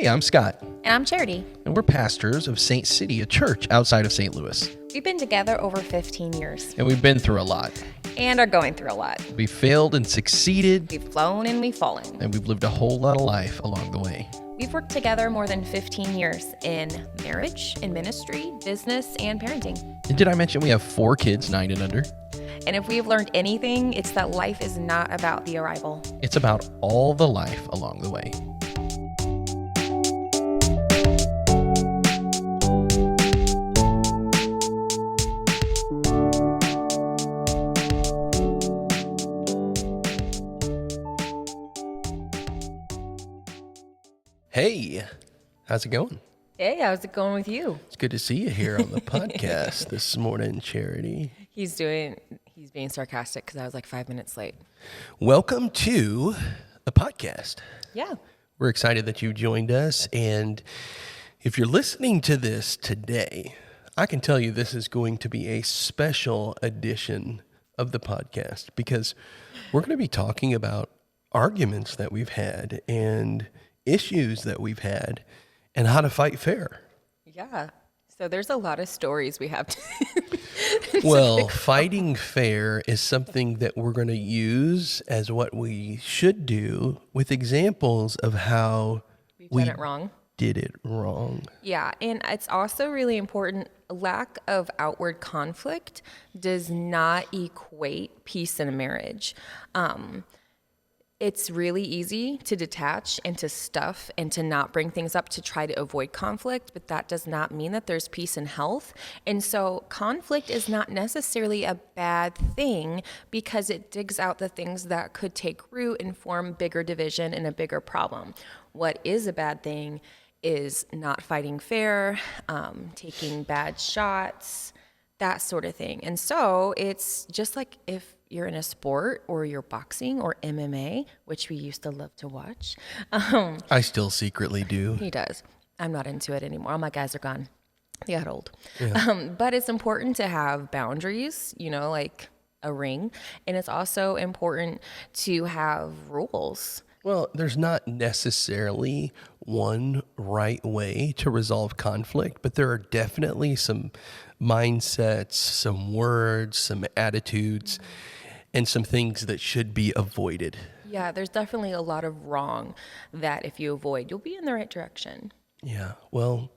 Hey, I'm Scott, And I'm Charity. and we're pastors of Saint City, a church outside of St. Louis. We've been together over 15 years And we've been through a lot. and are going through a lot. We failed and succeeded, We've flown and we've fallen. and we've lived a whole lot of life along the way. We've worked together more than 15 years in marriage, in ministry, business, and parenting. And did I mention we have 4 kids, 9 and under? And if we've learned anything, it's that life is not about the arrival. It's about all the life along the way. Hey, how's it going? Hey, how's it going with you? It's good to see you here on the podcast this morning, Charity. He's being sarcastic because I was like 5 minutes late. Welcome to the podcast. Yeah. We're excited that you joined us, and if you're listening to this today, I can tell you this is going to be a special edition of the podcast because we're going to be talking about arguments that we've had and issues that we've had and how to fight fair. Yeah. So there's a lot of stories we have to Well, fighting fair is something that we're going to use as what we should do with examples of how We've done it wrong. did it wrong. Yeah, and it's also really important. Lack of outward conflict does not equate peace in a marriage. It's really easy to detach and to stuff and to not bring things up to try to avoid conflict, but that does not mean that there's peace and health. And so conflict is not necessarily a bad thing because it digs out the things that could take root and form bigger division and a bigger problem. What is a bad thing is not fighting fair, taking bad shots, that sort of thing. And so it's just like if you're in a sport or you're boxing or MMA, which we used to love to watch. I still secretly do. He does. I'm not into it anymore. All my guys are gone. They got old. Yeah. But it's important to have boundaries, like a ring. And it's also important to have rules. Well, there's not necessarily one right way to resolve conflict, but there are definitely some mindsets, some words, some attitudes, and some things that should be avoided. Yeah, there's definitely a lot of wrong that if you avoid, you'll be in the right direction. Yeah, well,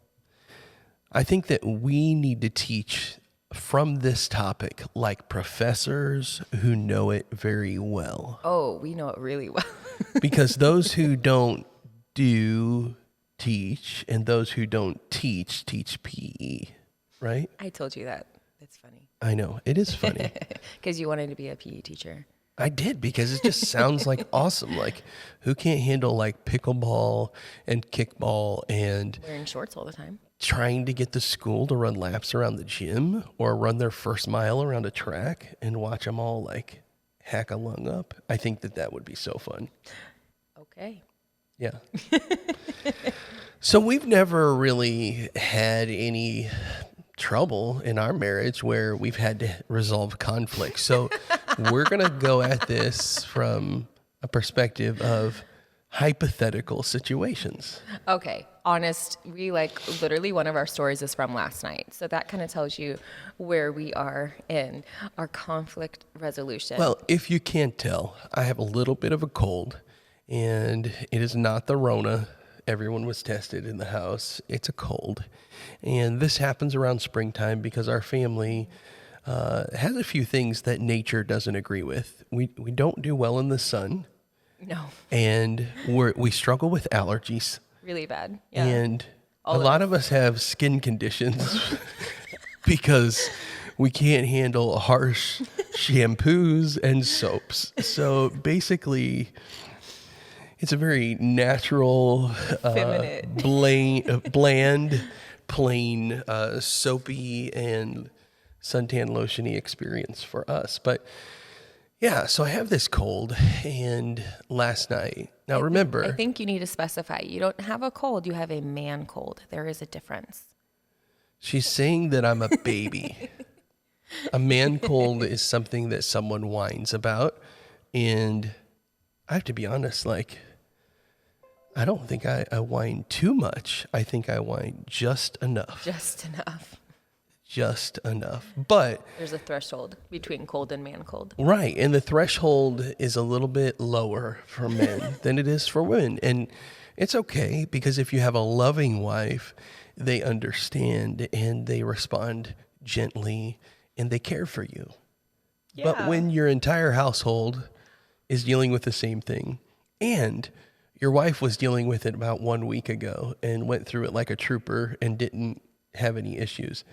I think that we need to teach from this topic like professors who know it very well. Oh, we know it really well. Because those who don't do teach and those who don't teach PE, right? I told you that. That's funny. I know, it is funny. Because you wanted to be a PE teacher. I did because it just sounds like awesome. Like who can't handle like pickleball and kickball and Wearing shorts all the time. trying to get the school to run laps around the gym or run their first mile around a track and watch them all like hack a lung up. I think that would be so fun. Okay. Yeah. So we've never really had any trouble in our marriage where we've had to resolve conflict. So we're going to go at this from a perspective of hypothetical situations. Okay. Honest, we literally one of our stories is from last night. So that kind of tells you where we are in our conflict resolution. Well, if you can't tell, I have a little bit of a cold, and it is not the Rona. Everyone was tested in the house. It's a cold. And this happens around springtime because our family has a few things that nature doesn't agree with. We don't do well in the sun. No, And we struggle with allergies. really bad. Yeah. And All a of lot of us have skin conditions because we can't handle harsh shampoos and soaps. So basically, it's a very natural, Feminine. bland, plain, soapy and suntan lotiony experience for us. But yeah, so I have this cold, and last night, now remember, I think you need to specify. You don't have a cold, you have a man cold. There is a difference. she's saying that I'm a baby. A man cold is something that someone whines about, and I have to be honest, like, I don't think I whine too much. I think I whine just enough. Just enough. Just enough. But There's a threshold between cold and man cold. right, and the threshold is a little bit lower for men than it is for women. And it's okay, because if you have a loving wife, they understand and they respond gently and they care for you. But Yeah. when your entire household is dealing with the same thing, and your wife was dealing with it about 1 week ago and went through it like a trooper and didn't have any issues,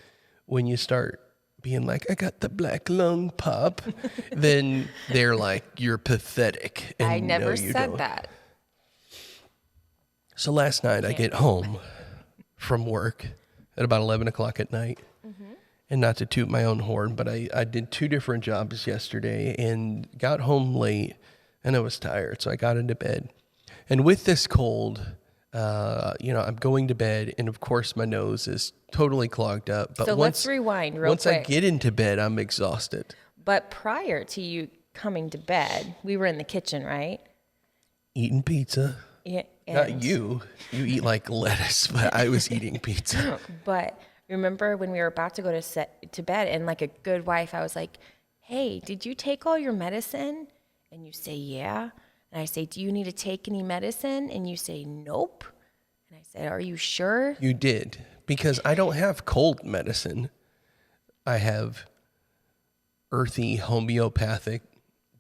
when you start being like, I got the black lung pop, then they're like, you're pathetic. And I never no, you said don't. that. So last night I get home from work at about 11 o'clock at night. And not to toot my own horn, but I did 2 different jobs yesterday and got home late and I was tired. So I got into bed. And with this cold, I'm going to bed, and of course my nose is totally clogged up. But So let's rewind real once I quick. get into bed, I'm exhausted. But prior to you coming to bed, we were in the kitchen, right? Eating pizza. Yeah. Not you. You eat like lettuce, but I was eating pizza. But remember when we were about to go to bed, and like a good wife, I was like, hey, did you take all your medicine? And you say, yeah. And I say, do you need to take any medicine? And you say, nope. And I said, are you sure? You did, because I don't have cold medicine. I have earthy homeopathic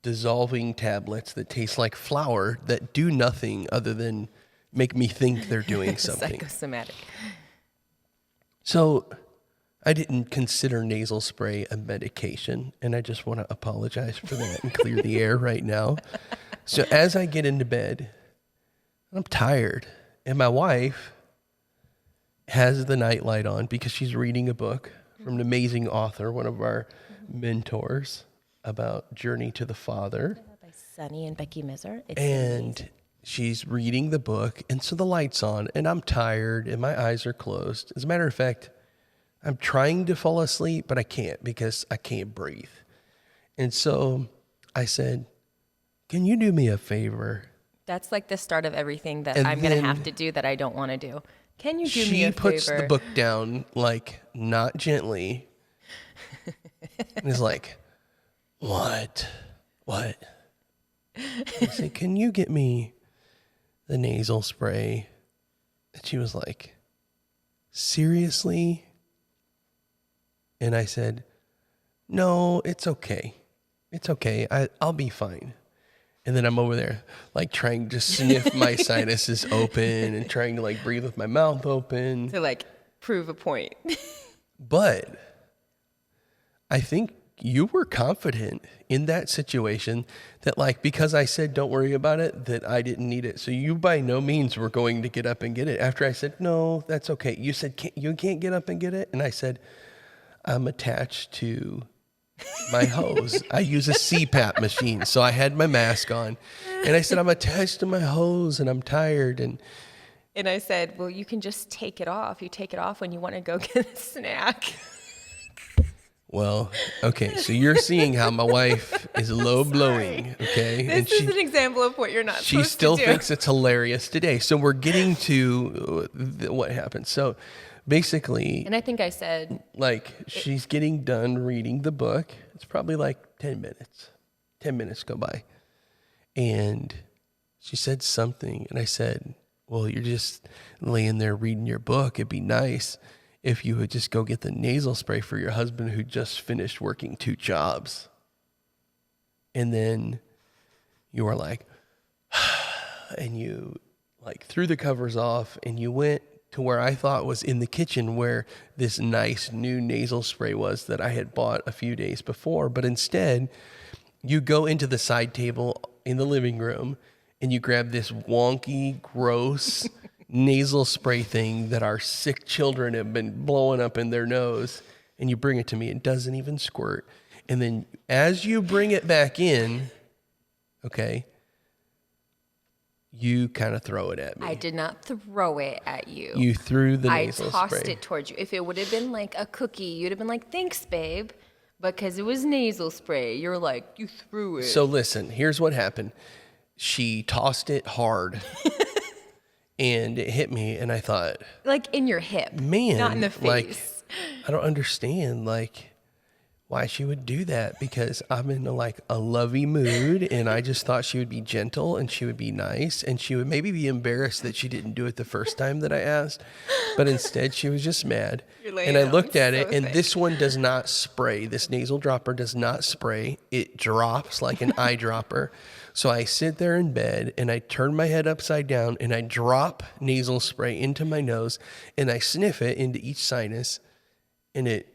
dissolving tablets that taste like flour that do nothing other than make me think they're doing something. Psychosomatic. So I didn't consider nasal spray a medication, and I just want to apologize for that and clear the air right now. So as I get into bed, I'm tired, and my wife has the nightlight on because she's reading a book from an amazing author, one of our mentors, about Journey to the Father. By Sunny and Becky Miser. It's And she's reading the book, and so the light's on, and I'm tired, and my eyes are closed. As a matter of fact, I'm trying to fall asleep, but I can't because I can't breathe. And so I said, can you do me a favor? That's like the start of everything that And I'm going to then have to do that I don't want to do. Can you do me She a puts favor? the book down, like, not gently, and is like, what? I said, can you get me the nasal spray? And she was like, seriously? And I said, no, it's okay. It's okay. I'll be fine. And then I'm over there, like, trying to sniff my sinuses open and trying to, like, breathe with my mouth open. to like prove a point. But I think you were confident in that situation that, like, because I said, don't worry about it, that I didn't need it. So you by no means were going to get up and get it. After I said, no, that's okay. You said, you can't get up and get it? And I said, I'm attached to my hose. I use a CPAP machine. So I had my mask on. And I said, I'm attached to my hose and I'm tired. And And I said, well, you can just take it off. You take it off when you want to go get a snack. well, okay. So you're seeing how my wife is low blowing. Okay. This is an example of what you're not She supposed still to do. thinks it's hilarious today. So we're getting to what happened. So basically, And I think I said, like, she's getting done reading the book. It's probably like 10 minutes. 10 minutes go by. And she said something. And I said, well, you're just laying there reading your book. It'd be nice if you would just go get the nasal spray for your husband who just finished working 2 jobs. And then you were like, and you, like, threw the covers off and you went to where I thought was in the kitchen where this nice new nasal spray was that I had bought a few days before. But instead, you go into the side table in the living room and you grab this wonky, gross nasal spray thing that our sick children have been blowing up in their nose, and you bring it to me. It doesn't even squirt. And then as you bring it back in, okay, you kind of throw it at me. I did not throw it at you. You threw the I nasal tossed spray. it towards you. If it would have been like a cookie, you'd have been like, thanks, babe. Because it was nasal spray. You're like, you threw it. So listen, here's what happened. She tossed it hard. and it hit me, and I thought, Like in your hip, man, not in the like, face. I don't understand, like, why she would do that, because I'm in a lovey mood, and I just thought she would be gentle and she would be nice, and she would maybe be embarrassed that she didn't do it the first time that I asked, but instead she was just mad. You're laying And I it on looked at it, so and thick. this one does not spray. This nasal dropper does not spray. It drops like an eyedropper. So I sit there in bed and I turn my head upside down and I drop nasal spray into my nose and I sniff it into each sinus, and it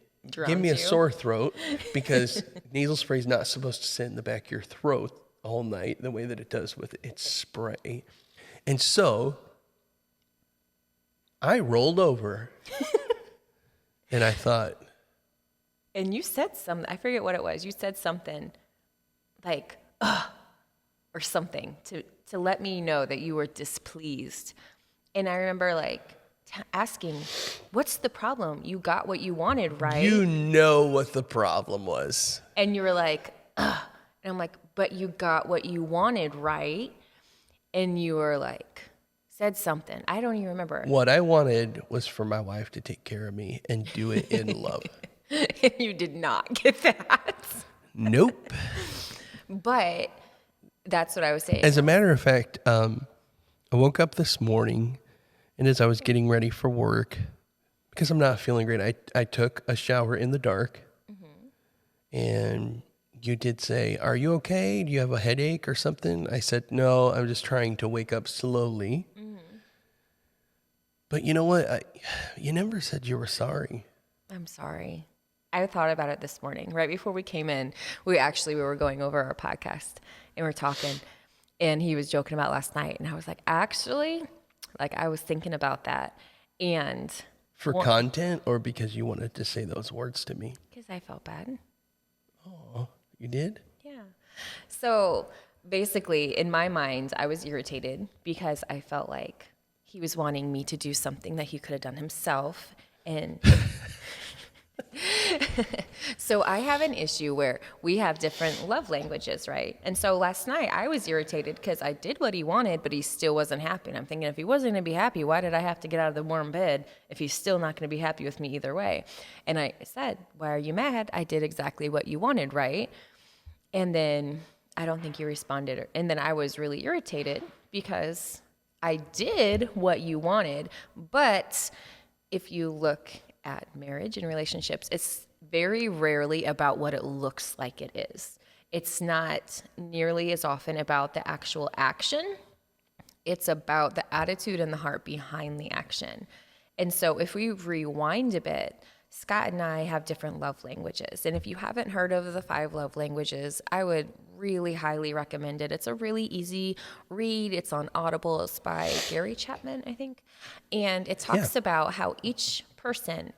give me a Drowns you. sore throat, because nasal spray is not supposed to sit in the back of your throat all night the way that it does with its spray. And so I rolled over and I thought, And you said something, I forget what it was. You said something like, ugh, or something to let me know that you were displeased. And I remember like asking, what's the problem? You got what you wanted, right? you know what the problem was. And you were like, ugh. And I'm like, but you got what you wanted, right? And you were like, said something. I don't even remember. What I wanted was for my wife to take care of me and do it in love. And you did not get that. Nope. But that's what I was saying. As a matter of fact, I woke up this morning, and as I was getting ready for work, because I'm not feeling great, I took a shower in the dark. And you did say, "Are you okay? Do you have a headache or something?" I said, "No, I'm just trying to wake up slowly." But you know what? You never said you were sorry. I'm sorry. I thought about it this morning. Right before we came in, we were going over our podcast and we were talking, and he was joking about last night. And I was like, actually, like I was thinking about that. And For content, or because you wanted to say those words to me? because I felt bad. You did? Yeah. So basically, in my mind, I was irritated because I felt like he was wanting me to do something that he could have done himself. And so I have an issue where we have different love languages, right? And so last night I was irritated because I did what he wanted, but he still wasn't happy. And I'm thinking, if he wasn't going to be happy, why did I have to get out of the warm bed if he's still not going to be happy with me either way? And I said, why are you mad? I did exactly what you wanted, right? And then I don't think you responded. And then I was really irritated because I did what you wanted. But if you look at marriage and relationships, it's very rarely about what it looks like it is. It's not nearly as often about the actual action. It's about the attitude and the heart behind the action. And so if we rewind a bit, Scott and I have different love languages. And if you haven't heard of the 5 love languages, I would really highly recommend it. It's a really easy read. It's on Audible. It's by Gary Chapman, I think. And it talks about how each person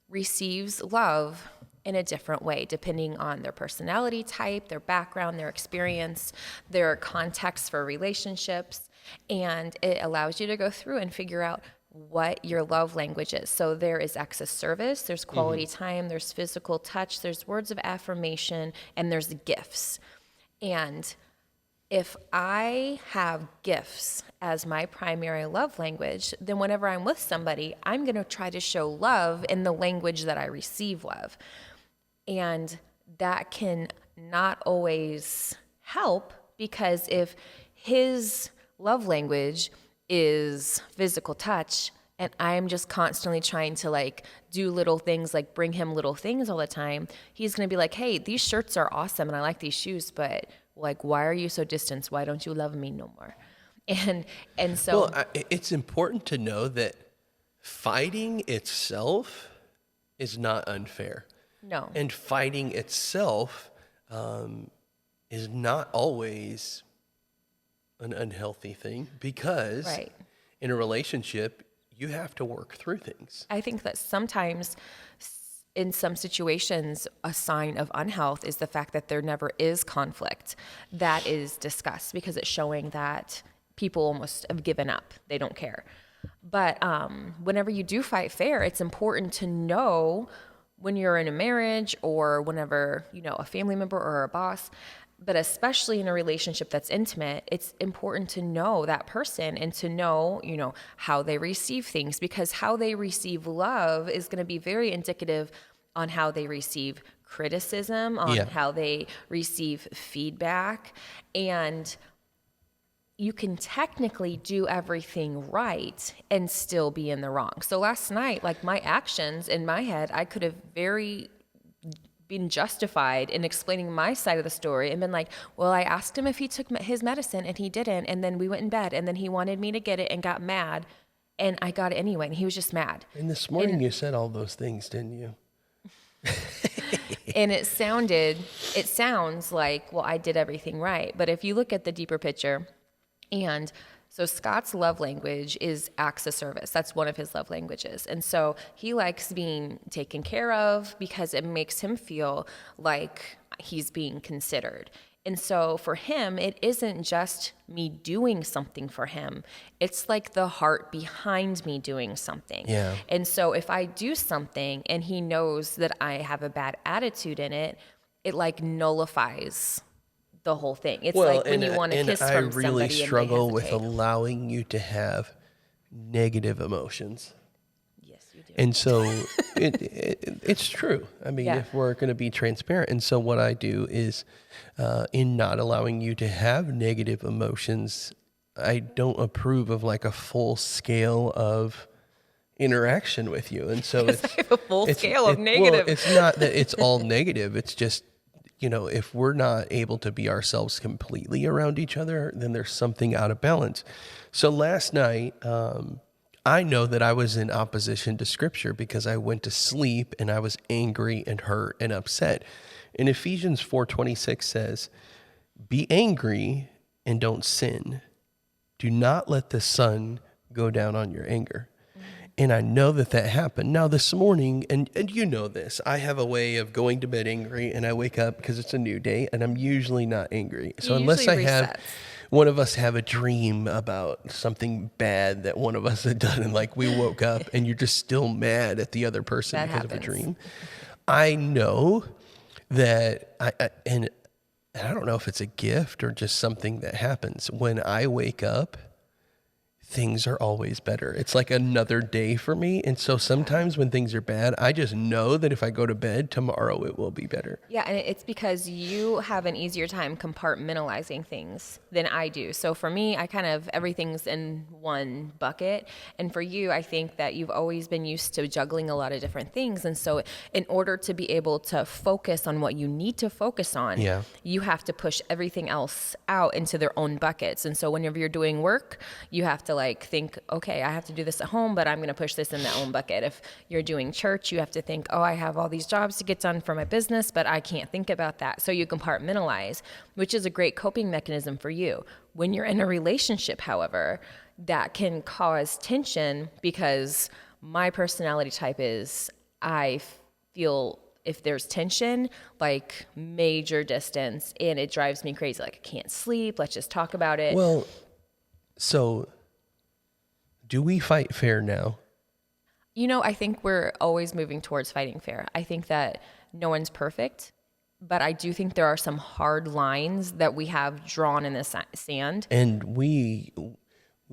receives love in a different way, depending on their personality type, their background, their experience, their context for relationships. And it allows you to go through and figure out what your love language is. So there is acts of service, there's quality time, there's physical touch, there's words of affirmation, and there's gifts. And if I have gifts as my primary love language, then whenever I'm with somebody, I'm going to try to show love in the language that I receive love. And that can not always help, because if his love language is physical touch and I'm just constantly trying to like do little things, like bring him little things all the time, he's going to be like, hey, these shirts are awesome and I like these shoes, but like, why are you so distant? Why don't you love me no more? And so it's important to know that fighting itself is not unfair. no. And fighting itself is not always an unhealthy thing, because Right. in a relationship, you have to work through things. I think that sometimes in some situations, a sign of unhealth is the fact that there never is conflict that is discussed, because it's showing that people almost have given up. They don't care. But whenever you do fight fair, it's important to know when you're in a marriage or whenever, you know, a family member or a boss, But especially in a relationship that's intimate, it's important to know that person and to know, how they receive things, because how they receive love is going to be very indicative on how they receive criticism, on how they receive feedback. And you can technically do everything right and still be in the wrong. So last night, like, my actions in my head, I could have very been justified in explaining my side of the story and been like, well, I asked him if he took his medicine and he didn't, and then we went in bed, and then he wanted me to get it and got mad, and I got it anyway, and he was just mad. And this morning you said all those things, didn't you? And it sounds like, well, I did everything right. But if you look at the deeper picture, and so Scott's love language is acts of service. That's one of his love languages. And so he likes being taken care of because it makes him feel like he's being considered. And so for him, it isn't just me doing something for him. It's like the heart behind me doing something. Yeah. And so if I do something and he knows that I have a bad attitude in it, it like nullifies the whole thing. It's like when you want to kiss from somebody. I really struggle with hesitate. allowing you to have negative emotions. Yes, you do. And so it's true. I mean, if we're going to be transparent. And so what I do is, in not allowing you to have negative emotions, I don't approve of like a full scale of interaction with you. And so it's a full scale of negative. Well, it's not that it's all negative. It's just, if we're not able to be ourselves completely around each other, then there's something out of balance. So last night, I know that I was in opposition to Scripture because I went to sleep and I was angry and hurt and upset. And Ephesians 4:26 says, "Be angry and don't sin. Do not let the sun go down on your anger." And I know that happened. Now this morning, and you know this, I have a way of going to bed angry and I wake up because it's a new day and I'm usually not angry. So unless I have one of us have a dream about something bad that one of us had done and like we woke up and you're just still mad at the other person That because happens. of a dream. I know that and I don't know if it's a gift or just something that happens. When I wake up, things are always better. It's like another day for me. And so sometimes when things are bad, I just know that if I go to bed tomorrow, it will be better. Yeah, and it's because you have an easier time compartmentalizing things than I do. So for me, I kind of, everything's in one bucket. And for you, I think that you've always been used to juggling a lot of different things. And so in order to be able to focus on what you need to focus on, you have to push everything else out into their own buckets. And so whenever you're doing work, you have to think, okay, I have to do this at home, but I'm going to push this in that own bucket. If you're doing church, you have to think, oh, I have all these jobs to get done for my business, but I can't think about that. So you compartmentalize, which is a great coping mechanism for you. When you're in a relationship, however, that can cause tension because my personality type is I feel if there's tension, like major distance, and it drives me crazy. Like I can't sleep. Let's just talk about it. Well, so do we fight fair now? I think we're always moving towards fighting fair. I think that no one's perfect, but I do think there are some hard lines that we have drawn in the sand. And we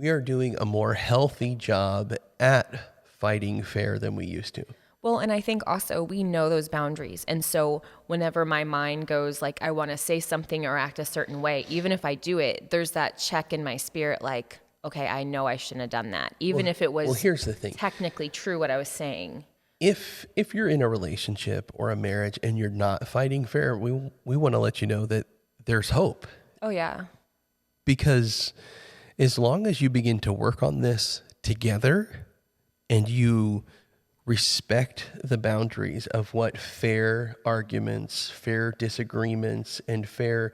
are doing a more healthy job at fighting fair than we used to. Well, and I think also we know those boundaries. And so whenever my mind goes like, I want to say something or act a certain way, even if I do it, there's that check in my spirit like, okay, I know I shouldn't have done that, even if it was here's the thing. Technically true what I was saying. If you're in a relationship or a marriage and you're not fighting fair, we want to let you know that there's hope. Oh, yeah. Because as long as you begin to work on this together and you respect the boundaries of what fair arguments, fair disagreements, and fair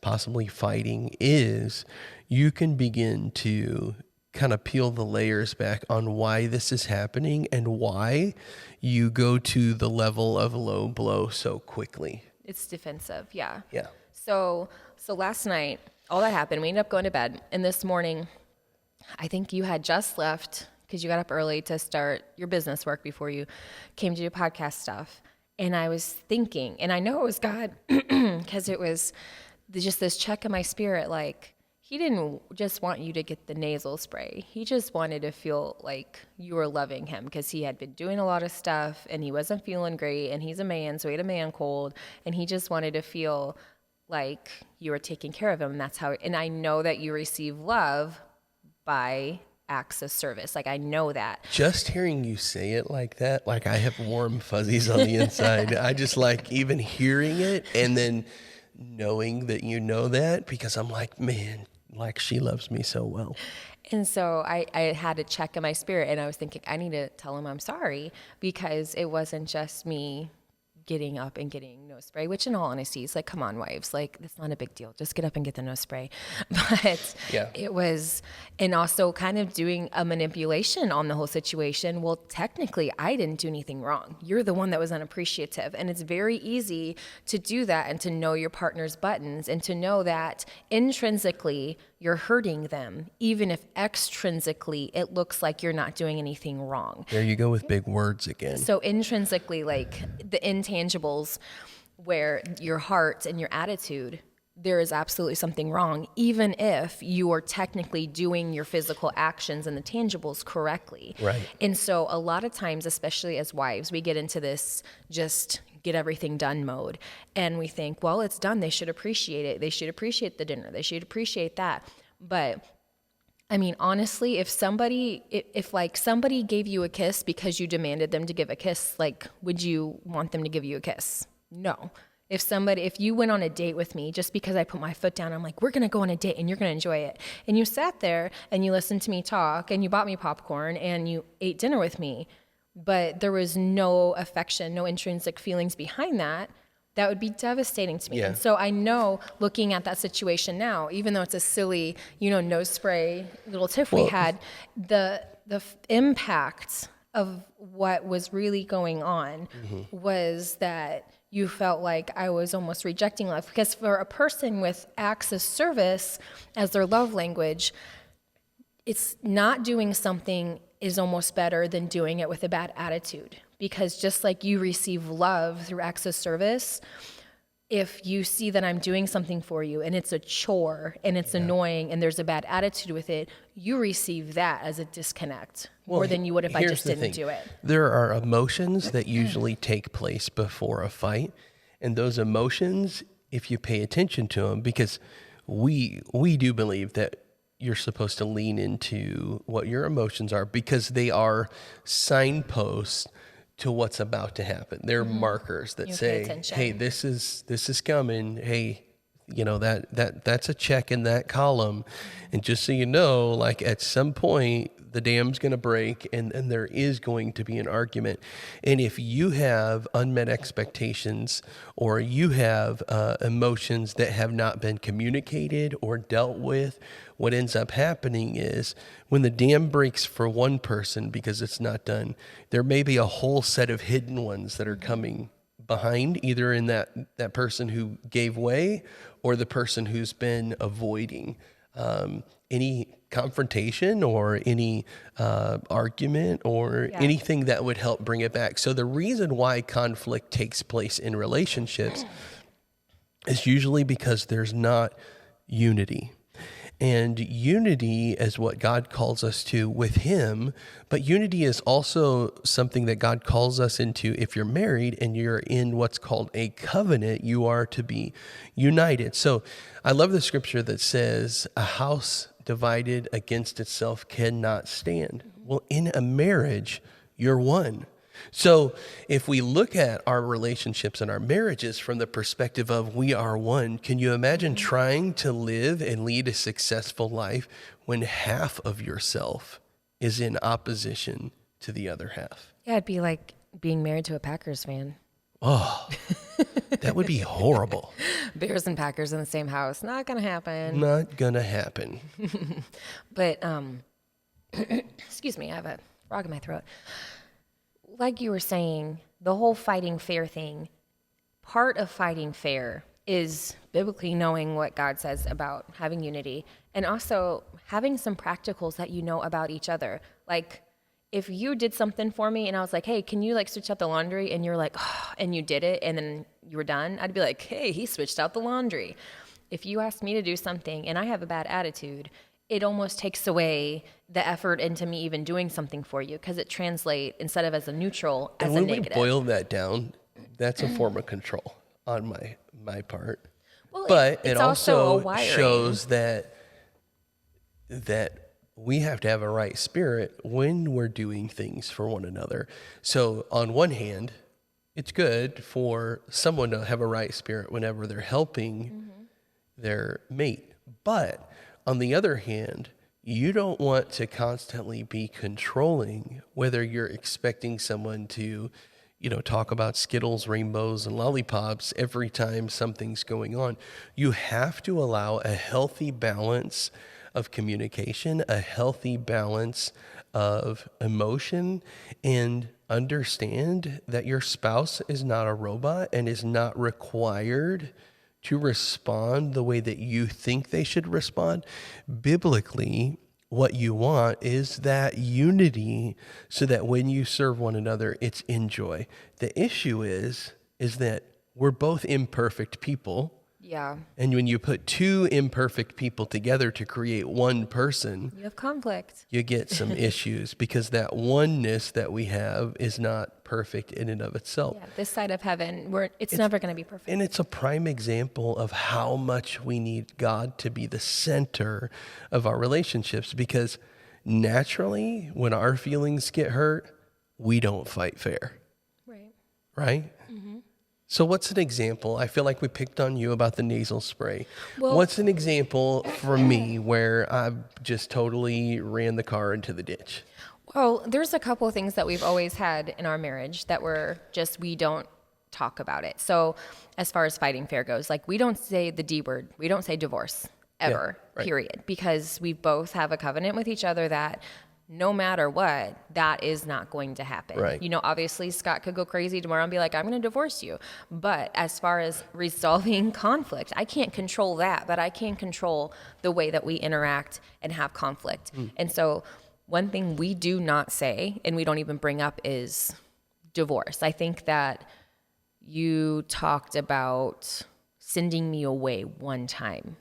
possibly fighting is, you can begin to kind of peel the layers back on why this is happening and why you go to the level of low blow so quickly. It's defensive. Yeah. Yeah. So last night, all that happened, we ended up going to bed. And this morning, I think you had just left because you got up early to start your business work before you came to do podcast stuff. And I was thinking, and I know it was God because it was just this check in my spirit, like, he didn't just want you to get the nasal spray. He just wanted to feel like you were loving him because he had been doing a lot of stuff and he wasn't feeling great. And he's a man, so he had a man cold. And he just wanted to feel like you were taking care of him. And that's how, and I know that you receive love by acts of service. Like, I know that. Just hearing you say it like that, like I have warm fuzzies on the inside. I just like even hearing it and then knowing that you know that, because I'm like, man, like she loves me so well. And so I had a check in my spirit, and I was thinking, I need to tell him I'm sorry, because it wasn't just me getting up and getting nose spray, which in all honesty is like, come on, wives, like, that's not a big deal. Just get up and get the nose spray. But yeah, it was, and also kind of doing a manipulation on the whole situation. Well, technically, I didn't do anything wrong. You're the one that was unappreciative. And it's very easy to do that and to know your partner's buttons and to know that intrinsically you're hurting them, even if extrinsically it looks like you're not doing anything wrong. There you go with big words again. So intrinsically, like the intangibles, where your heart and your attitude, there is absolutely something wrong, even if you are technically doing your physical actions and the tangibles correctly. Right. And so a lot of times, especially as wives, we get into this just get everything done mode. And we think, well, it's done. They should appreciate it. They should appreciate the dinner. They should appreciate that. But I mean, honestly, if somebody gave you a kiss because you demanded them to give a kiss, like, would you want them to give you a kiss? No. If you went on a date with me just because I put my foot down, I'm like, we're going to go on a date and you're going to enjoy it. And you sat there and you listened to me talk and you bought me popcorn and you ate dinner with me, but there was no affection, no intrinsic feelings behind that, that would be devastating to me. Yeah. And so I know, looking at that situation now, even though it's a silly, nose spray little tiff we had, the impact of what was really going on was that you felt like I was almost rejecting love. Because for a person with acts of service as their love language, it's not doing something is almost better than doing it with a bad attitude. Because just like you receive love through acts of service, if you see that I'm doing something for you and it's a chore and it's annoying and there's a bad attitude with it, you receive that as a disconnect more than you would if I just didn't do it. There are emotions that usually take place before a fight. And those emotions, if you pay attention to them, because we do believe that you're supposed to lean into what your emotions are, because they are signposts to what's about to happen. They're markers that say, hey, this is coming. Hey, that's a check in that column. And just so you know, like at some point the dam's going to break and there is going to be an argument. And if you have unmet expectations or you have emotions that have not been communicated or dealt with, what ends up happening is when the dam breaks for one person because it's not done, there may be a whole set of hidden ones that are coming behind, either in that person who gave way or the person who's been avoiding any confrontation or any argument or anything that would help bring it back. So the reason why conflict takes place in relationships is usually because there's not unity. And unity is what God calls us to with Him, but unity is also something that God calls us into. If you're married and you're in what's called a covenant, you are to be united. So I love the scripture that says, a house divided against itself cannot stand. Well, in a marriage, you're one. So if we look at our relationships and our marriages from the perspective of we are one, can you imagine trying to live and lead a successful life when half of yourself is in opposition to the other half? Yeah, it'd be like being married to a Packers fan. Oh, that would be horrible. Bears and Packers in the same house. Not going to happen. Not going to happen. But, excuse me, I have a frog in my throat. Like you were saying, the whole fighting fair thing, part of fighting fair is biblically knowing what God says about having unity and also having some practicals that you know about each other. Like if you did something for me and I was like, hey, can you like switch out the laundry? And you're like, oh, and you did it and then you were done. I'd be like, hey, he switched out the laundry. if you ask me to do something and I have a bad attitude, it almost takes away the effort into me even doing something for you, because it translates, instead of as a neutral, as And a when we negative. boil that down, that's a form of control on my part. Well, But it's it also a also wiring. shows that we have to have a right spirit when we're doing things for one another. So on one hand, it's good for someone to have a right spirit whenever they're helping their mate. But on the other hand, you don't want to constantly be controlling, whether you're expecting someone to, talk about Skittles, rainbows, and lollipops every time something's going on. You have to allow a healthy balance of communication, a healthy balance of emotion, and understand that your spouse is not a robot and is not required to respond the way that you think they should respond. Biblically, what you want is that unity so that when you serve one another, it's in joy. The issue is that we're both imperfect people. Yeah. And when you put two imperfect people together to create one person, You have conflict. you get some issues because that oneness that we have is not perfect in and of itself. Yeah. This side of heaven, it's never going to be perfect. And it's a prime example of how much we need God to be the center of our relationships, because naturally, when our feelings get hurt, we don't fight fair, Right. right? So what's an example? I feel like we picked on you about the nasal spray. Well- What's an example for me where I've just totally ran the car into the ditch? Well, there's a couple of things that we've always had in our marriage that we don't talk about it. So as far as fighting fair goes, like, we don't say the D word. We don't say divorce ever, right. period. Because we both have a covenant with each other that no matter what, that is not going to happen. Right. Obviously Scott could go crazy tomorrow and be like, I'm going to divorce you. But as far as resolving conflict, I can't control that, but I can control the way that we interact and have conflict. And so one thing we do not say, and we don't even bring up, is divorce. I think that you talked about sending me away one time,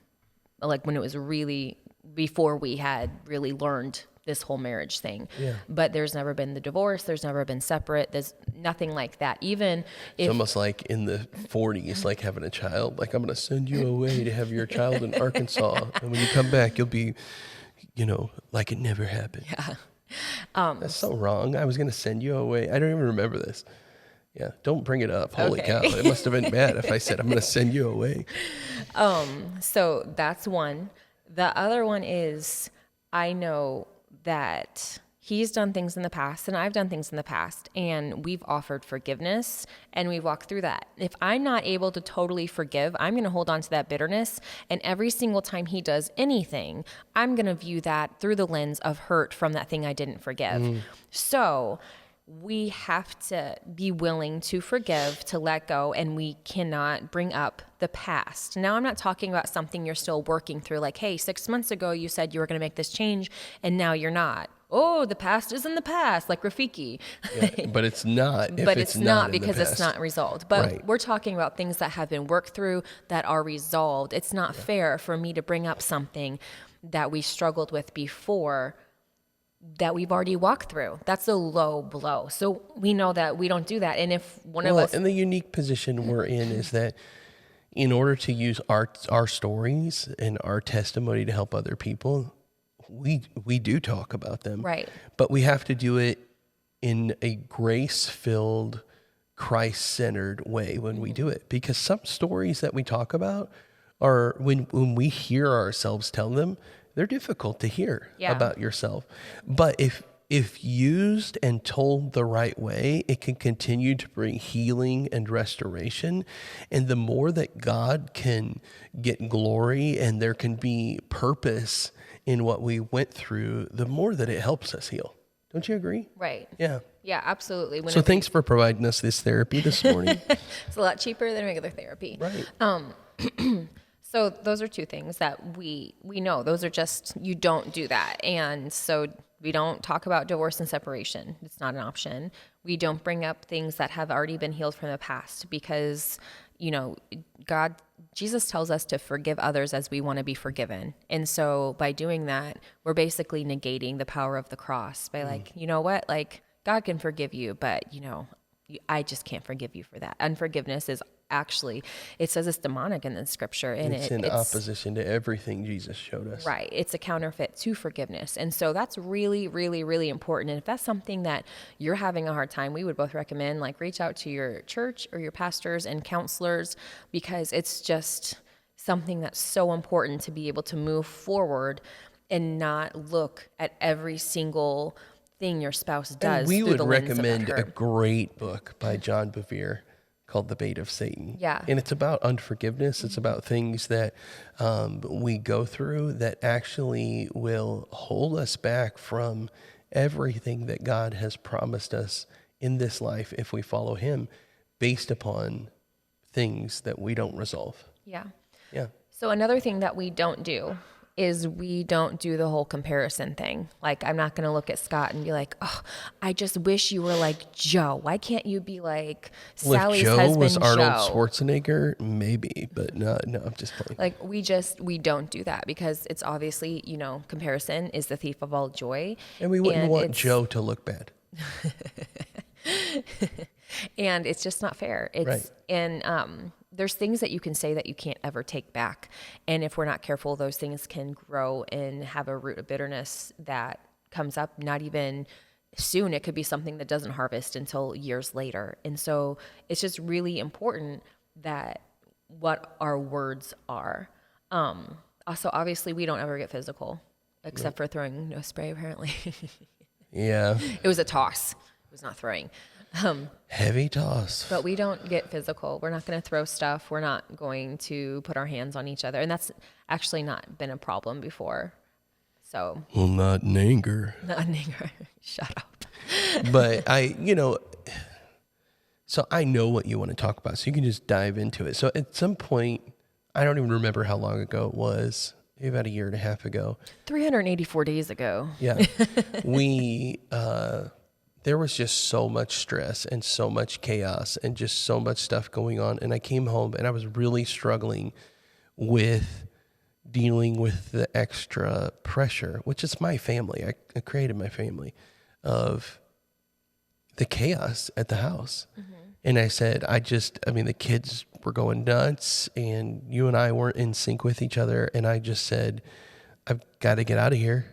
like when it was really before we had really learned this whole marriage thing. Yeah. But there's never been the divorce. There's never been separate. There's nothing like that. Even It's if almost like in the 40s, like having a child. Like, I'm going to send you away to have your child in Arkansas. And when you come back, you'll be, like it never happened. Yeah. That's so wrong. I was going to send you away. I don't even remember this. Yeah, don't bring it up. Holy Okay. cow. It must have been bad if I said I'm going to send you away. So that's one. The other one is, I know that he's done things in the past and I've done things in the past, and we've offered forgiveness and we've walked through that. If I'm not able to totally forgive, I'm going to hold on to that bitterness. And every single time he does anything, I'm going to view that through the lens of hurt from that thing I didn't forgive. So we have to be willing to forgive, to let go, and we cannot bring up the past. Now, I'm not talking about something you're still working through, like, hey, 6 months ago you said you were going to make this change and now you're not. Oh, the past is in the past, like Rafiki. Yeah, but it's not. But it's not in the because it's past. not resolved. But Right. we're talking about things that have been worked through, that are resolved. It's not fair for me to bring up something that we struggled with before that we've already walked through. That's a low blow. So we know that we don't do that. And if one of us, And the unique position we're in is that in order to use our stories and our testimony to help other people, we do talk about them. Right. But we have to do it in a grace-filled, Christ-centered way when we do it. Because some stories that we talk about are, when we hear ourselves tell them, they're difficult to hear Yeah. about yourself. But if used and told the right way, it can continue to bring healing and restoration. And the more that God can get glory and there can be purpose in what we went through, the more that it helps us heal. Don't you agree? right. Yeah. Yeah, absolutely. So thanks for providing us this therapy this morning. It's a lot cheaper than regular therapy. Right. So those are two things that we know. Those are just, you don't do that. And so we don't talk about divorce and separation. It's not an option. We don't bring up things that have already been healed from the past because, God Jesus tells us to forgive others as we want to be forgiven. And so by doing that, we're basically negating the power of the cross by like, you know what, like God can forgive you, but I just can't forgive you for that. Unforgiveness is actually, it says it's demonic in the scripture, and It's in opposition to everything Jesus showed us. Right. It's a counterfeit to forgiveness. And so that's really, really, really important. And if that's something that you're having a hard time, we would both recommend like reach out to your church or your pastors and counselors, because it's just something that's so important to be able to move forward and not look at every single thing your spouse does. And we through would the lens of recommend that a hurt. great book by John Bevere called The Bait of Satan. Yeah. And it's about unforgiveness. It's about things that we go through that actually will hold us back from everything that God has promised us in this life if we follow him, based upon things that we don't resolve. Yeah. Yeah. So another thing that we don't do is we don't do the whole comparison thing. Like, I'm not going to look at Scott and be like, oh, I just wish you were like Joe. Why can't you be like Well, Sally's if Joe husband, was Arnold Joe? Schwarzenegger, maybe, but no, I'm just playing. Like, we don't do that, because it's obviously, comparison is the thief of all joy. And we wouldn't want it's- Joe to look bad. And it's just not fair. It's, Right. And there's things that you can say that you can't ever take back. And if we're not careful, those things can grow and have a root of bitterness that comes up not even soon. It could be something that doesn't harvest until years later. And so it's just really important that what our words are. Also, obviously, we don't ever get physical, except for throwing no spray, apparently. Yeah. It was a toss. It was not throwing. Heavy toss. But we don't get physical. We're not going to throw stuff. We're not going to put our hands on each other. And that's actually not been a problem before. So, Well, not in anger. not an anger. Shut up. But so I know what you want to talk about, so you can just dive into it. So at some point, I don't even remember how long ago it was, maybe about a year and a half ago. 384 days ago. Yeah. There was just so much stress and so much chaos and just so much stuff going on. And I came home and I was really struggling with dealing with the extra pressure, which is my family. I created my family, of the chaos at the house. Mm-hmm. And I said, the kids were going nuts and you and I weren't in sync with each other. And I just said, I've got to get out of here.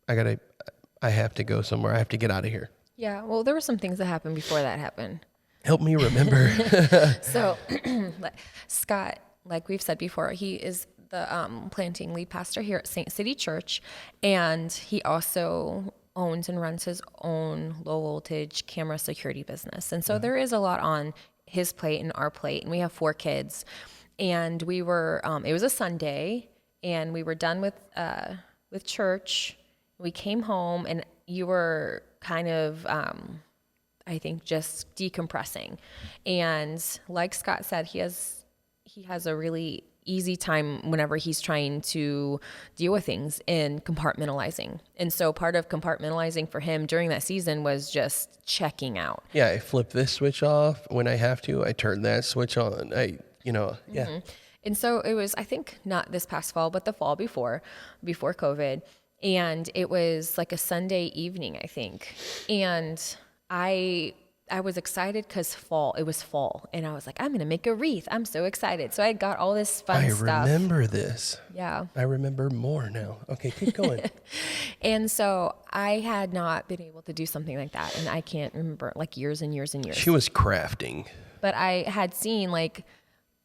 I have to go somewhere. I have to get out of here. Yeah. Well, there were some things that happened before that happened. Help me remember. So Scott, like we've said before, he is the planting lead pastor here at St. City Church. And he also owns and runs his own low voltage camera security business. And so there is a lot on his plate and our plate. And we have 4 kids. And we were, it was a Sunday, and we were done with church. We came home, and you were kind of, I think, just decompressing. And like Scott said, he has a really easy time whenever he's trying to deal with things in compartmentalizing. And so part of compartmentalizing for him during that season was just checking out. Yeah, I flip this switch off when I have to. I turn that switch on. Yeah. Mm-hmm. And so it was, I think, not this past fall, but the fall before COVID. And it was like a Sunday evening, I think. And I was excited because it was fall. And I was like, I'm going to make a wreath. I'm so excited. So I got all this fun stuff. I remember this. Yeah. I remember more now. Okay, keep going. And so I had not been able to do something like that. And I can't remember, like, years and years and years. She was crafting. But I had seen, like,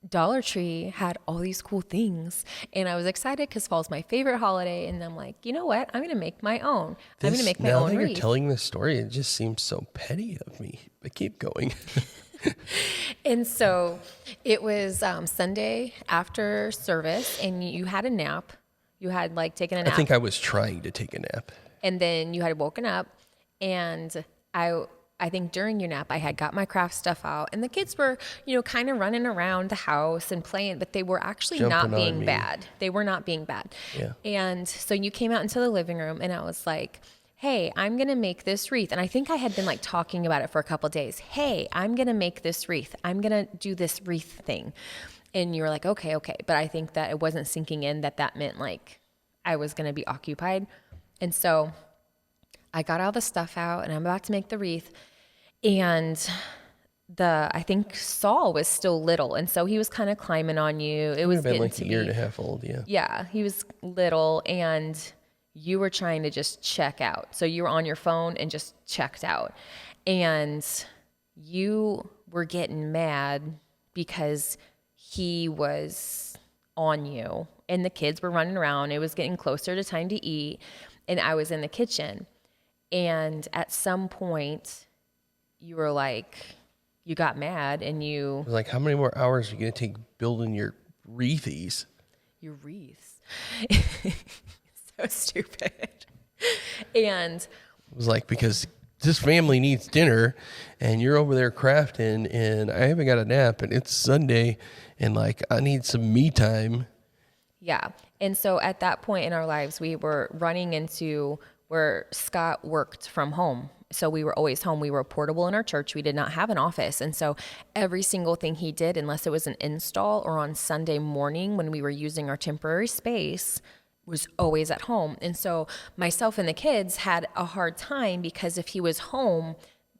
Dollar Tree had all these cool things, and I was excited because fall's my favorite holiday. And I'm like, you know what? I'm gonna make my own. I'm gonna make my now own that wreath. you're telling this story, it just seems so petty of me. But keep going. And so it was Sunday after service, and you had a nap. You had like taken a nap. I think I was trying to take a nap. And then you had woken up, and I think during your nap, I had got my craft stuff out, and the kids were, kind of running around the house and playing, but they were actually not being bad. They were not being bad. Yeah. And so you came out into the living room, and I was like, hey, I'm going to make this wreath. And I think I had been like talking about it for a couple of days. Hey, I'm going to make this wreath. I'm going to do this wreath thing. And you were like, okay. But I think that it wasn't sinking in that meant like I was going to be occupied. And so I got all the stuff out and I'm about to make the wreath. And I think Saul was still little. And so he was kind of climbing on you. It was been getting like to a year be, and a half old. Yeah. yeah, he was little and you were trying to just check out. So you were on your phone and just checked out. And you were getting mad because he was on you and the kids were running around. It was getting closer to time to eat and I was in the kitchen. And at some point you were like, you got mad and I was like, how many more hours are you going to take building your wreathies? your wreaths. So stupid. And It was like, because this family needs dinner and you're over there crafting and I haven't got a nap and it's Sunday and like I need some me time. yeah. And so at that point in our lives, we were running into where Scott worked from home. So we were always home. We were portable in our church. We did not have an office. And so every single thing he did, unless it was an install or on Sunday morning when we were using our temporary space, was always at home. And so myself and the kids had a hard time because if he was home,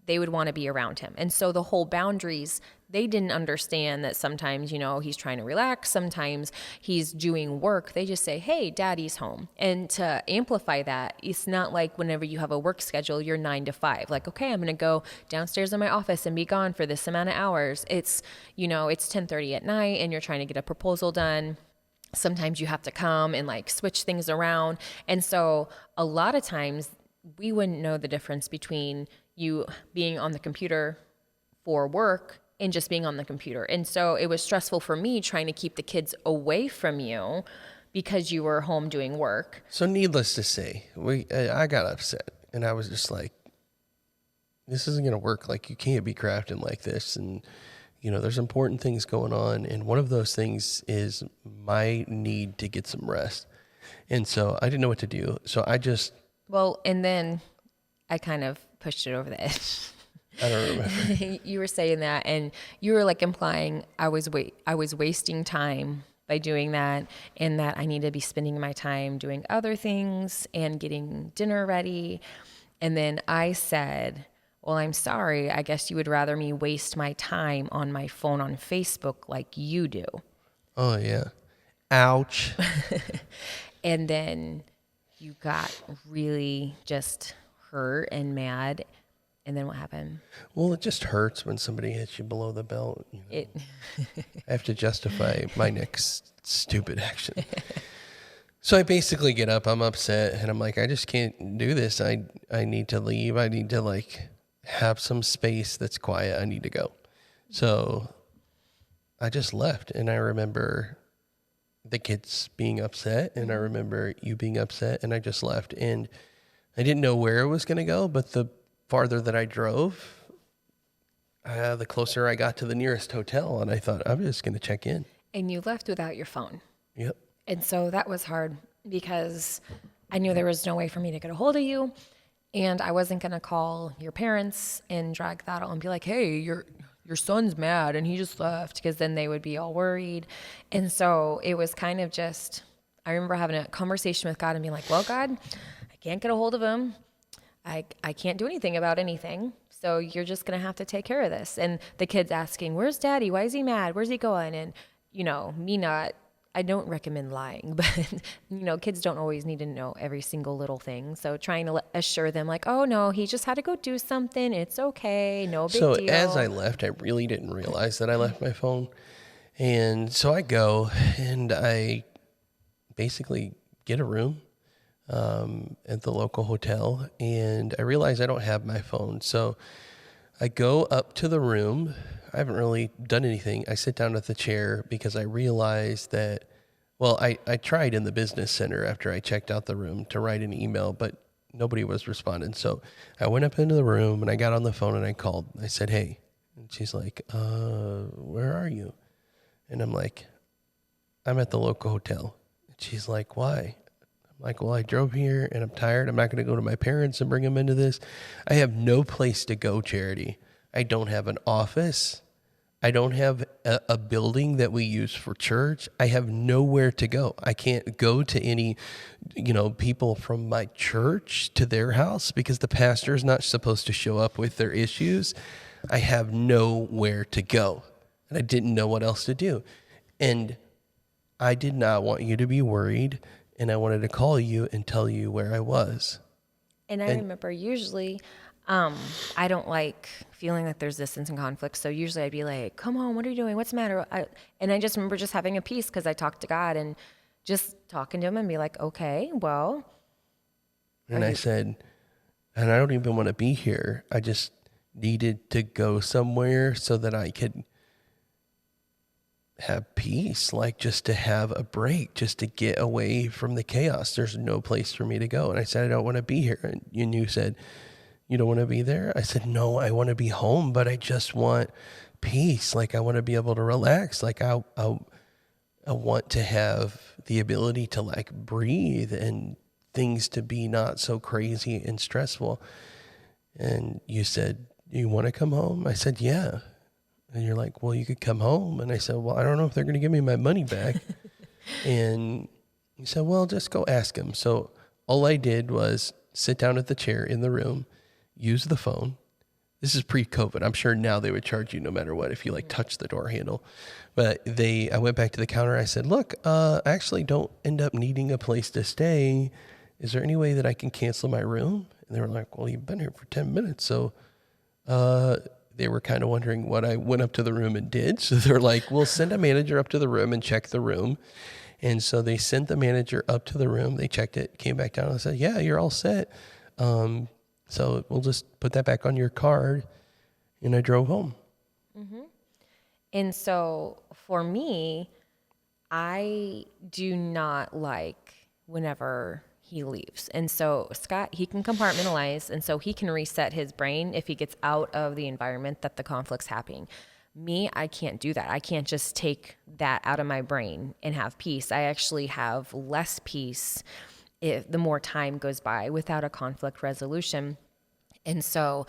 they would want to be around him. And so the whole boundaries, they didn't understand that sometimes, he's trying to relax. Sometimes he's doing work. They just say, hey, daddy's home. And to amplify that, it's not like whenever you have a work schedule, you're 9 to 5. Like, okay, I'm going to go downstairs in my office and be gone for this amount of hours. It's, it's 10:30 at night and you're trying to get a proposal done. Sometimes you have to come and like switch things around. And so a lot of times we wouldn't know the difference between you being on the computer for work and just being on the computer. And so it was stressful for me trying to keep the kids away from you because you were home doing work. So needless to say, I got upset and I was just like, this isn't going to work. Like you can't be crafting like this. And there's important things going on. And one of those things is my need to get some rest. And so I didn't know what to do. So And then I kind of pushed it over the edge. I don't remember. You were saying that and you were like implying I was wasting time by doing that and that I need to be spending my time doing other things and getting dinner ready. And then I said, well, I'm sorry. I guess you would rather me waste my time on my phone on Facebook like you do. Oh, yeah. Ouch. And then you got really just hurt and mad. And then what happened? Well, it just hurts when somebody hits you below the belt. I have to justify my next stupid action. So I basically get up. I'm upset. And I'm like, I just can't do this. I need to leave. I need to have some space that's quiet. I need to go. So I just left. And I remember the kids being upset. And I remember you being upset. And I just left. And I didn't know where it was going to go. But the farther that I drove, the closer I got to the nearest hotel. And I thought, I'm just going to check in. And you left without your phone. Yep. And so that was hard because I knew there was no way for me to get a hold of you. And I wasn't going to call your parents and drag that out and be like, hey, your son's mad and he just left, because then they would be all worried. And so it was kind of just, I remember having a conversation with God and being like, well, God, I can't get a hold of him. I can't do anything about anything. So you're just going to have to take care of this. And the kids asking, where's daddy? Why is he mad? Where's he going? And, I don't recommend lying, but, kids don't always need to know every single little thing. So trying to assure them like, oh, no, he just had to go do something. It's okay. No big deal. So as I left, I really didn't realize that I left my phone. And so I go and I basically get a room at the local hotel. And I realize I don't have my phone. So I go up to the room. I haven't really done anything. I sit down at the chair because I realized that, I tried in the business center after I checked out the room to write an email, but nobody was responding. So I went up into the room and I got on the phone and I called. I said, hey. And she's like, where are you? And I'm like, I'm at the local hotel. And she's like, why? I'm like, well, I drove here and I'm tired. I'm not going to go to my parents and bring them into this. I have no place to go, Charity. I don't have an office. I don't have a building that we use for church. I have nowhere to go. I can't go to any, people from my church to their house because the pastor is not supposed to show up with their issues. I have nowhere to go. And I didn't know what else to do. And I did not want you to be worried. And I wanted to call you and tell you where I was. And I remember usually, I don't like feeling like there's distance and conflict. So usually I'd be like, come on, what are you doing? What's the matter? And I just remember just having a peace because I talked to God and just talking to him and be like, okay, well. And I said, and I don't even want to be here. I just needed to go somewhere so that I could have peace, like just to have a break, just to get away from the chaos. There's no place for me to go. And I said, I don't want to be here. And you said, you don't want to be there? I said, no, I want to be home, but I just want peace. Like I want to be able to relax. Like I want to have the ability to like breathe and things to be not so crazy and stressful. And you said, you want to come home? I said, yeah. And you're like, well, you could come home. And I said, well, I don't know if they're going to give me my money back. And you said, well, just go ask them. So all I did was sit down at the chair in the room, use the phone. This is pre-COVID. I'm sure now they would charge you no matter what if you like touch the door handle. But I went back to the counter. I said, look, I actually don't end up needing a place to stay. Is there any way that I can cancel my room? And they were like, well, you've been here for 10 minutes. So they were kind of wondering what I went up to the room and did. So they're like, we'll send a manager up to the room and check the room. And so they sent the manager up to the room. They checked it, came back down and said, yeah, you're all set. So we'll just put that back on your card. And I drove home. Mm-hmm. And so for me, I do not like whenever he leaves. And so Scott, he can compartmentalize, and so he can reset his brain if he gets out of the environment that the conflict's happening. Me, I can't do that. I can't just take that out of my brain and have peace. I actually have less peace if the more time goes by without a conflict resolution. And so,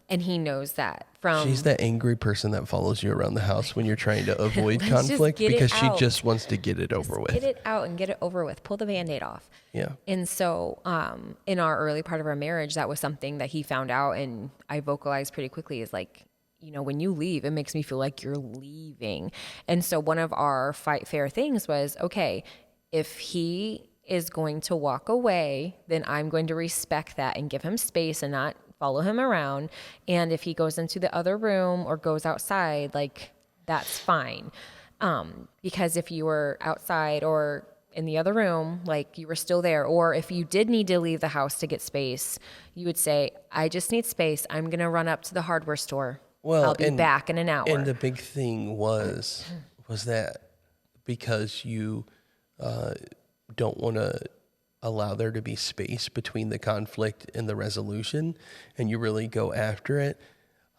and he knows that from... She's that angry person that follows you around the house when you're trying to avoid Let's just conflict get it because she out. just wants to get it over with. Get it out and get it over with. Pull the Band-Aid off. Yeah. And so in our early part of our marriage, that was something that he found out, and I vocalized pretty quickly, is like, when you leave, it makes me feel like you're leaving. And so one of our fight fair things was, okay, if he is going to walk away, then I'm going to respect that and give him space and not follow him around. And if he goes into the other room or goes outside, like, that's fine. Because if you were outside or in the other room, like, you were still there, or if you did need to leave the house to get space, you would say, I just need space. I'm going to run up to the hardware store. Well, I'll be back in an hour. And the big thing was that because you don't want to allow there to be space between the conflict and the resolution, and you really go after it,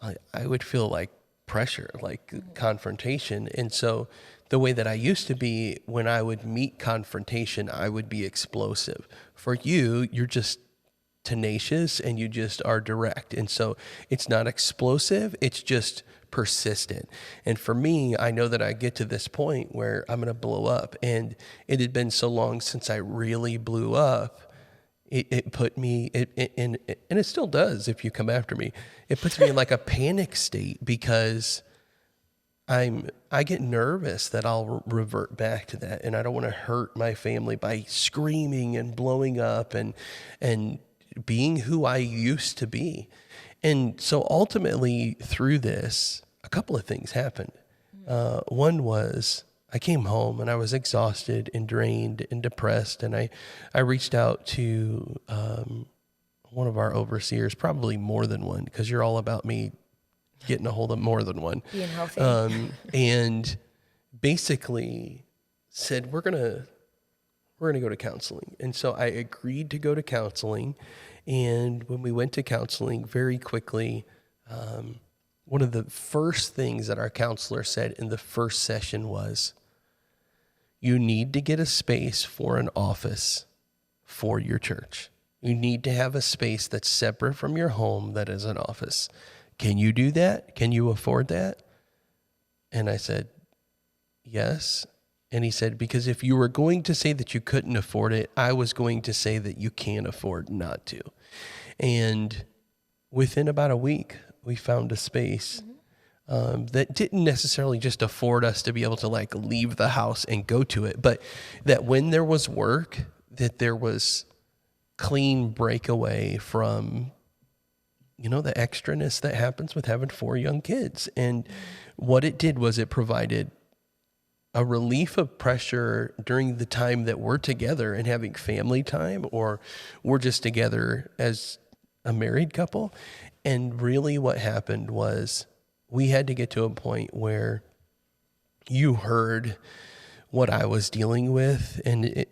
I would feel like pressure, like confrontation. And so the way that I used to be, when I would meet confrontation, I would be explosive. For you, you're just tenacious and you just are direct. And so it's not explosive, it's just persistent. And for me, I know that I get to this point where I'm going to blow up. And it had been so long since I really blew up. It put me in, and it still does if you come after me. It puts me in like a panic state because I get nervous that I'll revert back to that. And I don't want to hurt my family by screaming and blowing up and being who I used to be. And so ultimately through this, a couple of things happened. One was I came home and I was exhausted and drained and depressed. And I reached out to one of our overseers, probably more than one, because you're all about me getting a hold of more than one. Being healthy. And basically said, we're gonna go to counseling. And so I agreed to go to counseling. And when we went to counseling, very quickly, one of the first things that our counselor said in the first session was, you need to get a space for an office for your church. You need to have a space that's separate from your home that is an office. Can you do that? Can you afford that? And I said, yes. And he said, because if you were going to say that you couldn't afford it, I was going to say that you can't afford not to. And within about a week, we found a space that didn't necessarily just afford us to be able to like leave the house and go to it, but that when there was work, that there was clean breakaway from, you know, the extraness that happens with having 4 young kids. And what it did was it provided a relief of pressure during the time that we're together and having family time, or we're just together as a married couple. And really what happened was we had to get to a point where you heard what I was dealing with, and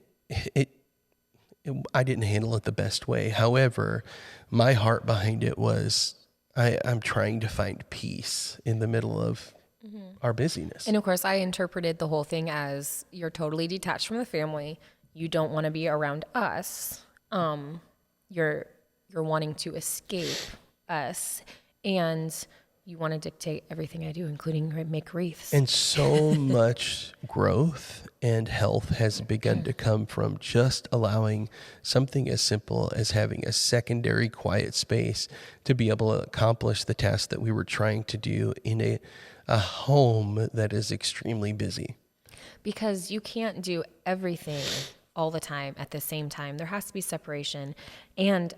I didn't handle it the best way. However, my heart behind it was I'm trying to find peace in the middle of our busyness. And of course, I interpreted the whole thing as you're totally detached from the family. You don't want to be around us. You're wanting to escape us, and you want to dictate everything I do, including make wreaths. And so much growth and health has begun to come from just allowing something as simple as having a secondary quiet space to be able to accomplish the task that we were trying to do in a home that is extremely busy. Because you can't do everything all the time at the same time. There has to be separation. And,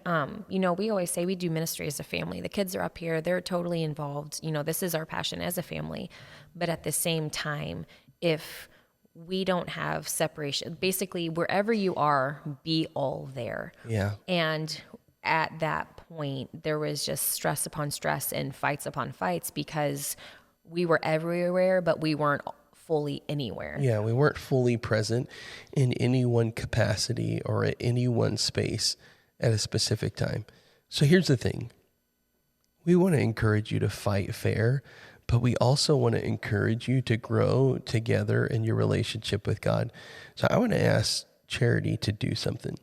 we always say we do ministry as a family. The kids are up here. They're totally involved. This is our passion as a family. But at the same time, if we don't have separation, basically wherever you are, be all there. Yeah. And at that point, there was just stress upon stress and fights upon fights because we were everywhere, but we weren't fully anywhere. Yeah, we weren't fully present in any one capacity or at any one space at a specific time. So here's the thing. We want to encourage you to fight fair, but we also want to encourage you to grow together in your relationship with God. So I want to ask Charity to do something.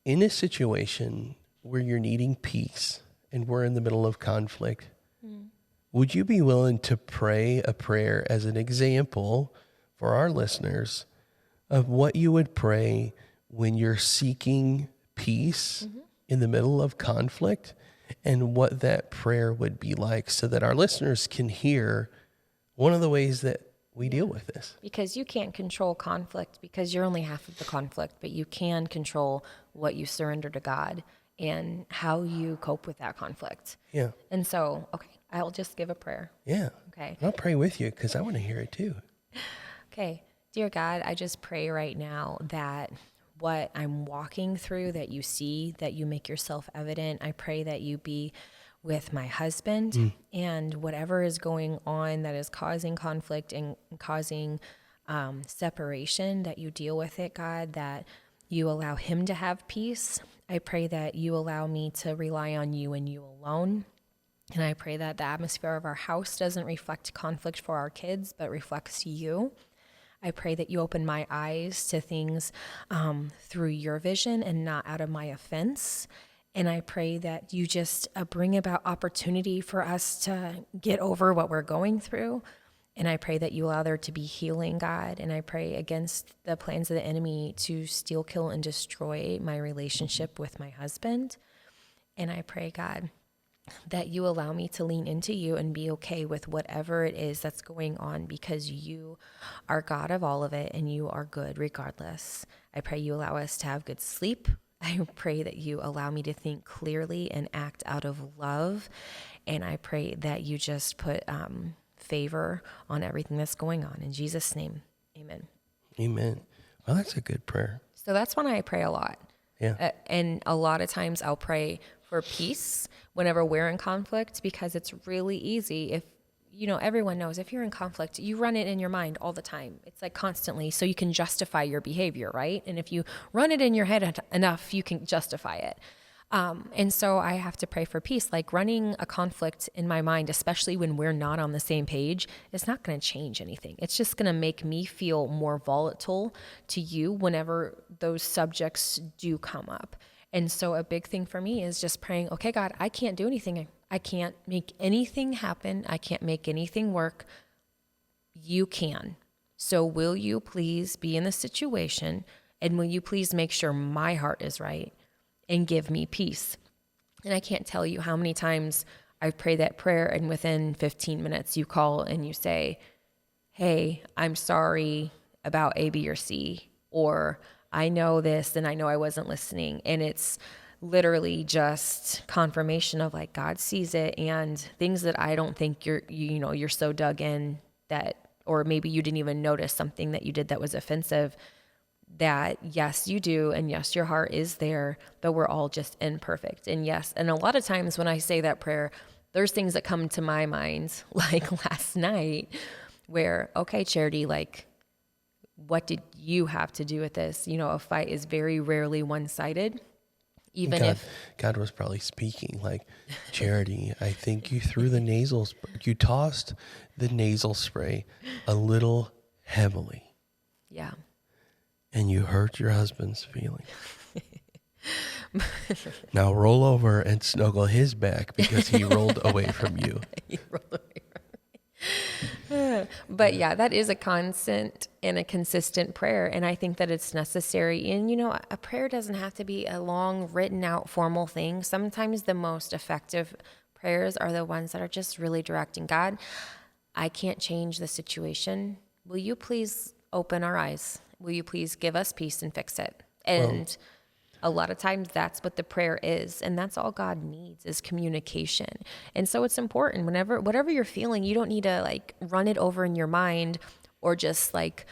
In a situation where you're needing peace and we're in the middle of conflict, would you be willing to pray a prayer as an example for our listeners of what you would pray when you're seeking peace in the middle of conflict, and what that prayer would be like so that our listeners can hear one of the ways that we deal with this? Because you can't control conflict because you're only half of the conflict, but you can control what you surrender to God and how you cope with that conflict. Yeah. And so, okay, I'll just give a prayer. Yeah. Okay. I'll pray with you because I want to hear it too. Okay. Dear God, I just pray right now that what I'm walking through, that you see, that you make yourself evident. I pray that you be with my husband and whatever is going on that is causing conflict and causing separation, that you deal with it, God, that you allow him to have peace. I pray that you allow me to rely on you and you alone. And I pray that the atmosphere of our house doesn't reflect conflict for our kids, but reflects you. I pray that you open my eyes to things through your vision and not out of my offense. And I pray that you just bring about opportunity for us to get over what we're going through. And I pray that you allow there to be healing, God. And I pray against the plans of the enemy to steal, kill, and destroy my relationship with my husband. And I pray, God, that you allow me to lean into you and be okay with whatever it is that's going on, because you are God of all of it and you are good regardless. I pray you allow us to have good sleep. I pray that you allow me to think clearly and act out of love. And I pray that you just put favor on everything that's going on. In Jesus' name, amen. Amen. Well, that's a good prayer. So that's when I pray a lot. Yeah. And a lot of times I'll pray for peace whenever we're in conflict, because it's really easy. If, everyone knows if you're in conflict, you run it in your mind all the time. It's like constantly, so you can justify your behavior, right? And if you run it in your head enough, you can justify it. And so I have to pray for peace. Like running a conflict in my mind, especially when we're not on the same page, is not going to change anything. It's just going to make me feel more volatile to you whenever those subjects do come up. And so a big thing for me is just praying, okay, God, I can't do anything. I can't make anything happen. I can't make anything work. you can. So will you please be in the situation, and will you please make sure my heart is right and give me peace? And I can't tell you how many times I've prayed that prayer, and within 15 minutes you call and you say, hey, I'm sorry about A, B, or C, or I know this and I know I wasn't listening. And it's literally just confirmation of like God sees it, and things that I don't think you're so dug in that, or maybe you didn't even notice something that you did that was offensive, that yes, you do. And yes, your heart is there, but we're all just imperfect. And yes. And a lot of times when I say that prayer, there's things that come to my mind, like last night where, okay, Charity, like, what did you have to do with this? A fight is very rarely one-sided. God was probably speaking like, Charity, I think you threw you tossed the nasal spray a little heavily. Yeah. And you hurt your husband's feelings. Now roll over and snuggle his back because he rolled away from you. But yeah, that is a constant and a consistent prayer. And I think that it's necessary. And, a prayer doesn't have to be a long, written out, formal thing. Sometimes the most effective prayers are the ones that are just really directing God. I can't change the situation. Will you please open our eyes? Will you please give us peace and fix it? And a lot of times that's what the prayer is. And that's all God needs is communication. And so it's important whatever you're feeling, you don't need to like run it over in your mind or just like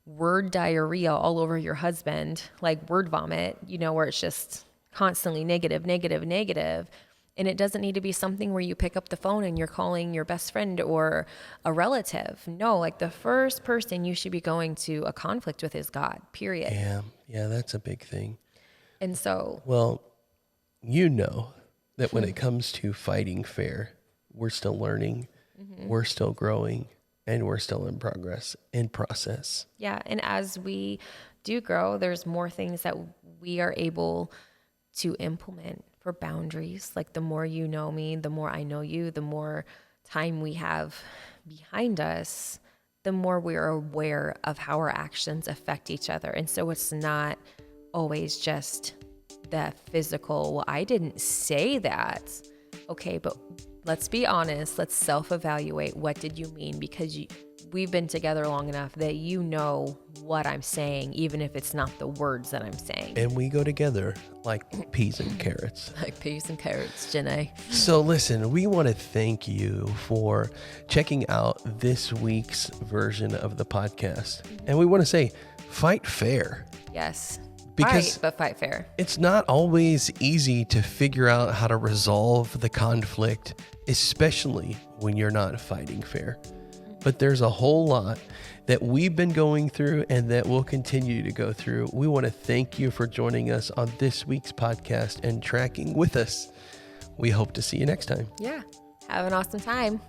word diarrhea all over your husband, like word vomit, where it's just constantly negative, negative, negative. And it doesn't need to be something where you pick up the phone and you're calling your best friend or a relative. No, like the first person you should be going to a conflict with is God, period. Yeah, that's a big thing. And so, well, that when it comes to fighting fair, we're still learning, we're still growing, and we're still in process. Yeah. And as we do grow, there's more things that we are able to implement for boundaries. Like the more you know me, the more I know you, the more time we have behind us, the more we're aware of how our actions affect each other. And so it's not always just the physical, well, I didn't say that. Okay, but let's be honest. Let's self-evaluate. What did you mean? Because we've been together long enough that you know what I'm saying, even if it's not the words that I'm saying. And we go together like peas and carrots. Like peas and carrots, Janae. So listen, we want to thank you for checking out this week's version of the podcast. And we want to say, fight fair. Yes. Because fight fair. It's not always easy to figure out how to resolve the conflict, especially when you're not fighting fair. But there's a whole lot that we've been going through and that we'll continue to go through. We want to thank you for joining us on this week's podcast and tracking with us. We hope to see you next time. Yeah. Have an awesome time.